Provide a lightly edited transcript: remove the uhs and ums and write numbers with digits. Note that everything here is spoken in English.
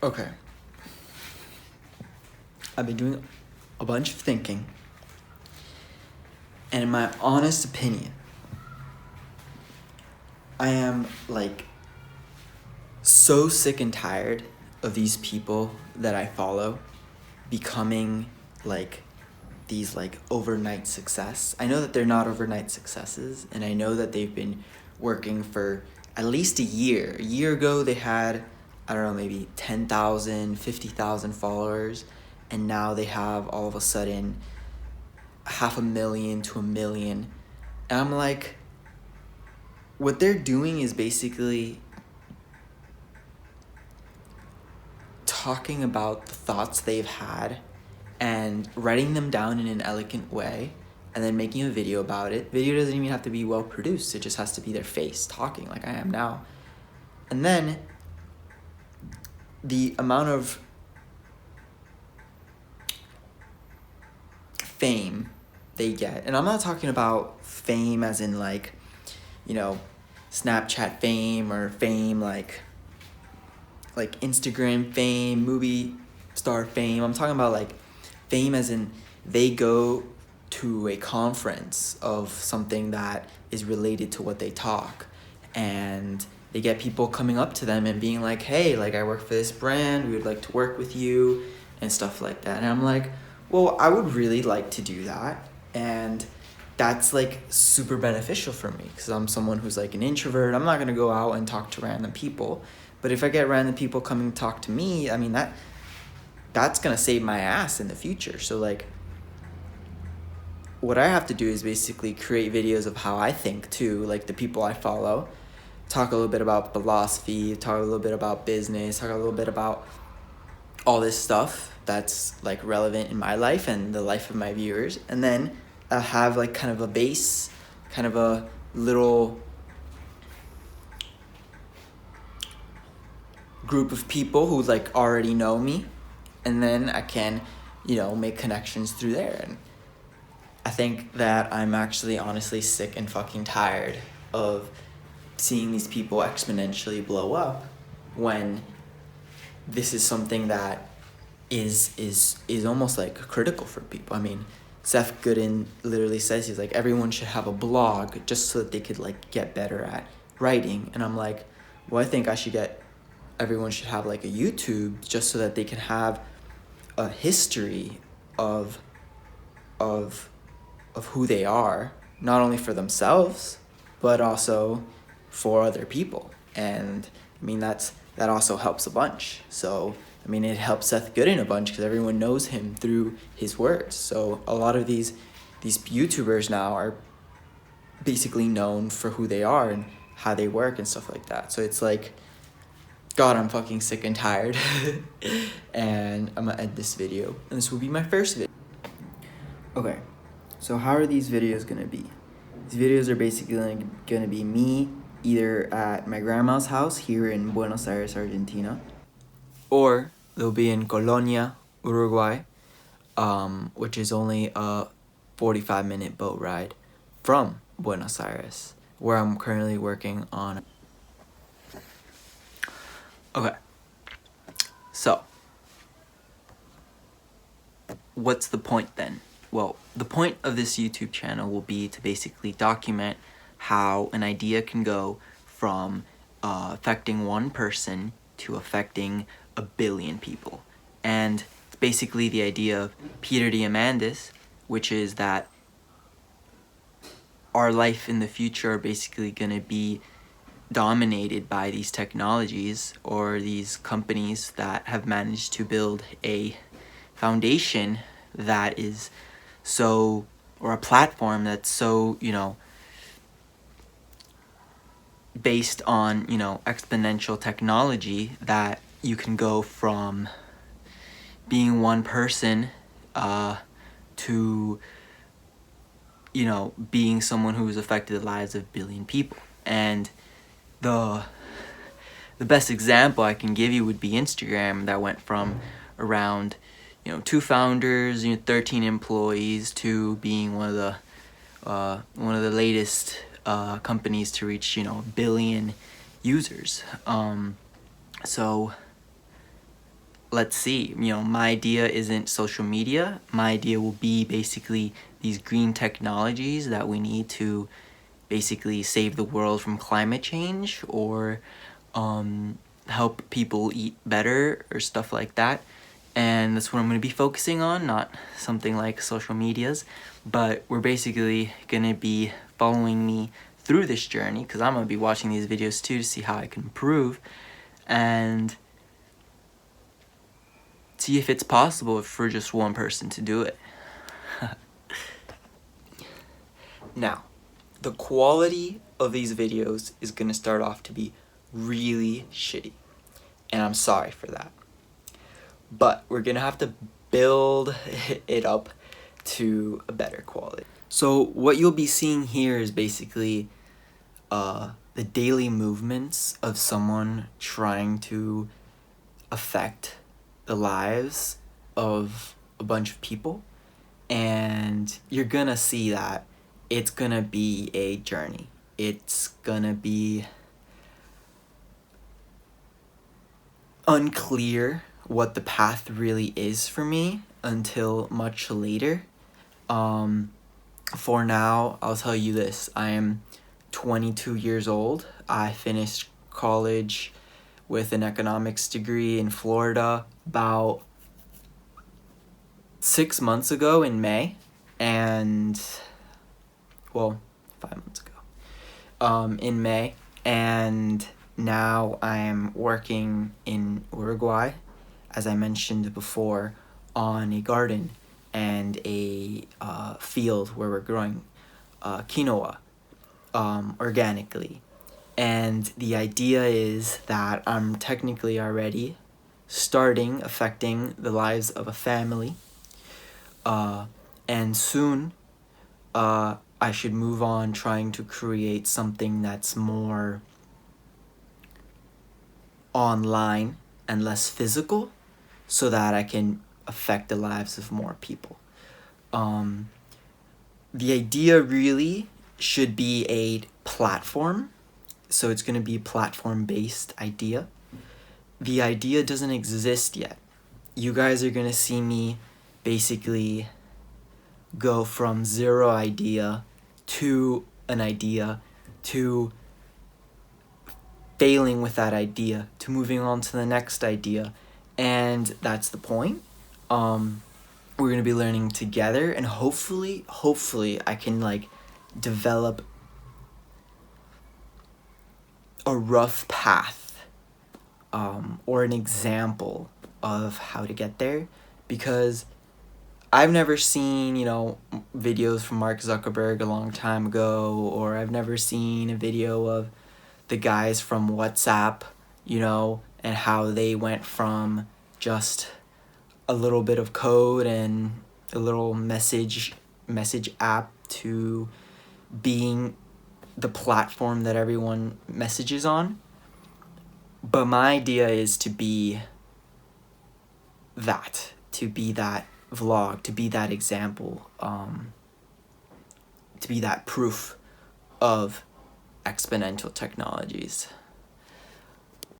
Okay. I've been doing a bunch of thinking, and in my honest opinion, I am like so sick and tired of these people that I follow becoming like these like overnight success. I know that they're not overnight successes, and I know that they've been working for at least a year. A year ago they had, I don't know, maybe 10,000, 50,000 followers, and now they have all of a sudden 500,000 to 1,000,000. And I'm like, what they're doing is basically talking about the thoughts they've had and writing them down in an elegant way and then making a video about it. Video doesn't even have to be well produced. It just has to be their face talking like I am now. And then the amount of fame they get, and I'm not talking about fame as in like, you know, Snapchat fame or fame like Instagram fame, movie star fame. I'm talking about like fame as in they go to a conference of something that is related to what they talk, and they get people coming up to them and being like, hey, like I work for this brand, we would like to work with you and stuff like that. And I'm like, well, I would really like to do that, and that's like super beneficial for me because I'm someone who's like an introvert. I'm not gonna go out and talk to random people, but if I get random people coming to talk to me, I mean that's gonna save my ass in the future. So like what I have to do is basically create videos of how I think too, like the people I follow, talk a little bit about philosophy, talk a little bit about business, talk a little bit about all this stuff that's like relevant in my life and the life of my viewers, and then I'll have like kind of a base, kind of a little group of people who like already know me, and then I can, make connections through there. And I think that I'm actually honestly sick and fucking tired of seeing these people exponentially blow up when this is something that is almost like critical for people. I mean, Seth Godin literally says, he's like, everyone should have a blog just so that they could like get better at writing. And I'm like, well, I think everyone should have like a YouTube just so that they can have a history of who they are, not only for themselves, but also for other people. And I mean, that also helps a bunch. So, I mean, it helps Seth Godin a bunch because everyone knows him through his words. So a lot of these YouTubers now are basically known for who they are and how they work and stuff like that. So it's like, God, I'm fucking sick and tired. And I'm gonna end this video. And this will be my first video. Okay, so how are these videos gonna be? These videos are basically gonna be me either at my grandma's house here in Buenos Aires, Argentina, or they'll be in Colonia, Uruguay, which is only a 45-minute boat ride from Buenos Aires, where I'm currently working on. Okay, so what's the point then? Well, the point of this YouTube channel will be to basically document how an idea can go from affecting one person to affecting 1 billion people. And it's basically the idea of Peter Diamandis, which is that our life in the future are basically going to be dominated by these technologies or these companies that have managed to build a foundation that is or a platform that's so, based on, exponential technology that you can go from being one person to, being someone who's affected the lives of 1 billion people. And the best example I can give you would be Instagram, that went from around 2 founders, 13 employees, to being one of the latest companies to reach 1 billion users. So let's see, my idea isn't social media. My idea will be basically these green technologies that we need to basically save the world from climate change, or help people eat better or stuff like that. And that's what I'm going to be focusing on, not something like social medias. But we're basically going to be following me through this journey, because I'm going to be watching these videos too to see how I can improve and see if it's possible for just one person to do it. Now, the quality of these videos is going to start off to be really shitty, and I'm sorry for that. But we're going to have to build it up to a better quality. So what you'll be seeing here is basically the daily movements of someone trying to affect the lives of a bunch of people, and you're gonna see that it's gonna be a journey. It's gonna be unclear what the path really is for me until much later. For now, I'll tell you this: I am 22 years old. I finished college with an economics degree in Florida about 6 months ago in May, and 5 months ago in May, and now I'm working in Uruguay, as I mentioned before, on a garden and a field where we're growing quinoa organically. And the idea is that I'm technically already starting affecting the lives of a family, and soon I should move on trying to create something that's more online and less physical, so that I can affect the lives of more people. The idea really should be a platform, so it's going to be a platform-based idea. The idea doesn't exist yet. You guys are going to see me basically go from zero idea to an idea, to failing with that idea, to moving on to the next idea, and that's the point. We're gonna be learning together, and hopefully I can develop a rough path, or an example of how to get there, because I've never seen, videos from Mark Zuckerberg a long time ago, or I've never seen a video of the guys from WhatsApp, and how they went from just a little bit of code and a little message app to being the platform that everyone messages on. But my idea is to be that vlog, to be that example, to be that proof of exponential technologies.